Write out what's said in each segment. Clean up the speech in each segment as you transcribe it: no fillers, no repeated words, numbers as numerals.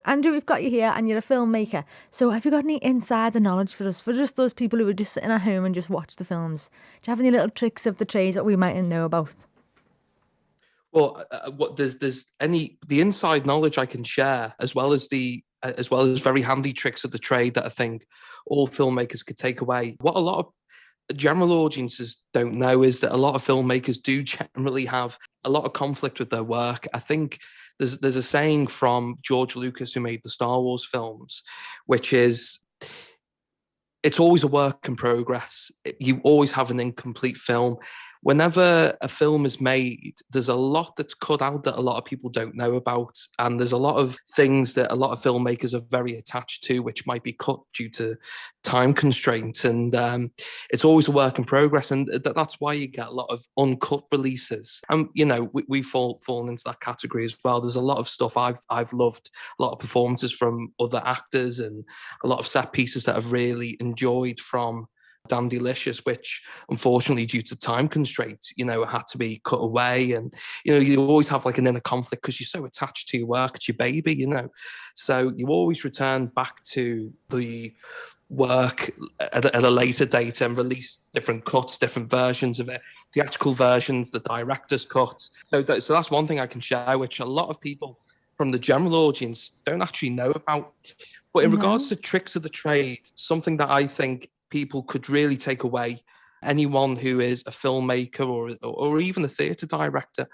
Andrew, we've got you here and you're a filmmaker. So have you got any insider knowledge for us, for just those people who are just sitting at home and just watch the films? Do you have any little tricks of the trade that we mightn't know about? Well, the inside knowledge I can share, as well as very handy tricks of the trade that I think all filmmakers could take away. What a lot of general audiences don't know is that a lot of filmmakers do generally have a lot of conflict with their work. I think there's a saying from George Lucas, who made the Star Wars films, which is, it's always a work in progress. You always have an incomplete film. Whenever a film is made, there's a lot that's cut out that a lot of people don't know about. And there's a lot of things that a lot of filmmakers are very attached to, which might be cut due to time constraints. And it's always a work in progress. And that's why you get a lot of uncut releases. And, we've fallen into that category as well. There's a lot of stuff I've loved, a lot of performances from other actors and a lot of set pieces that I've really enjoyed from Dandilicious, which unfortunately due to time constraints, had to be cut away. And, you always have like an inner conflict because you're so attached to your work, it's your baby, So you always return back to the work at a later date and release different cuts, different versions of it, theatrical versions, the director's cut. So that's one thing I can share, which a lot of people from the general audience don't actually know about. But in regards to tricks of the trade, something that I think people could really take away, anyone who is a filmmaker or even a theatre director,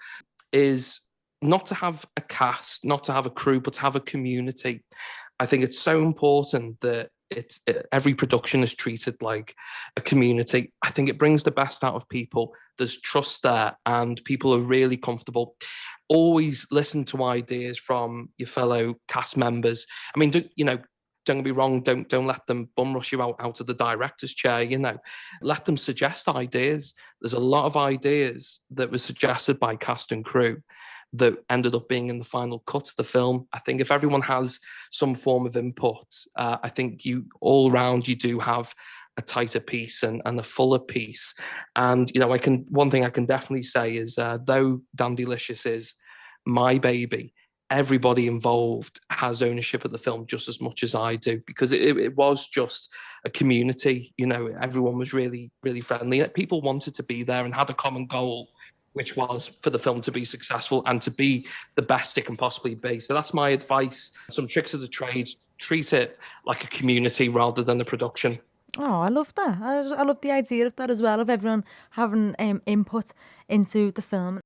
is not to have a cast, not to have a crew, but to have a community. I think it's so important that every production is treated like a community. I think it brings the best out of people. There's trust there and people are really comfortable. Always listen to ideas from your fellow cast members. I mean, don't get me wrong, don't let them bum rush you out of the director's chair, Let them suggest ideas. There's a lot of ideas that were suggested by cast and crew that ended up being in the final cut of the film. I think if everyone has some form of input, I think all round you do have a tighter piece and a fuller piece. And, one thing I can definitely say is, though Dandilicious is my baby, everybody involved has ownership of the film just as much as I do, because it was just a community. Everyone was really, really friendly. People wanted to be there and had a common goal, which was for the film to be successful and to be the best it can possibly be. So that's my advice. Some tricks of the trade: treat it like a community rather than a production. Oh, I love that. I love the idea of that as well, of everyone having input into the film.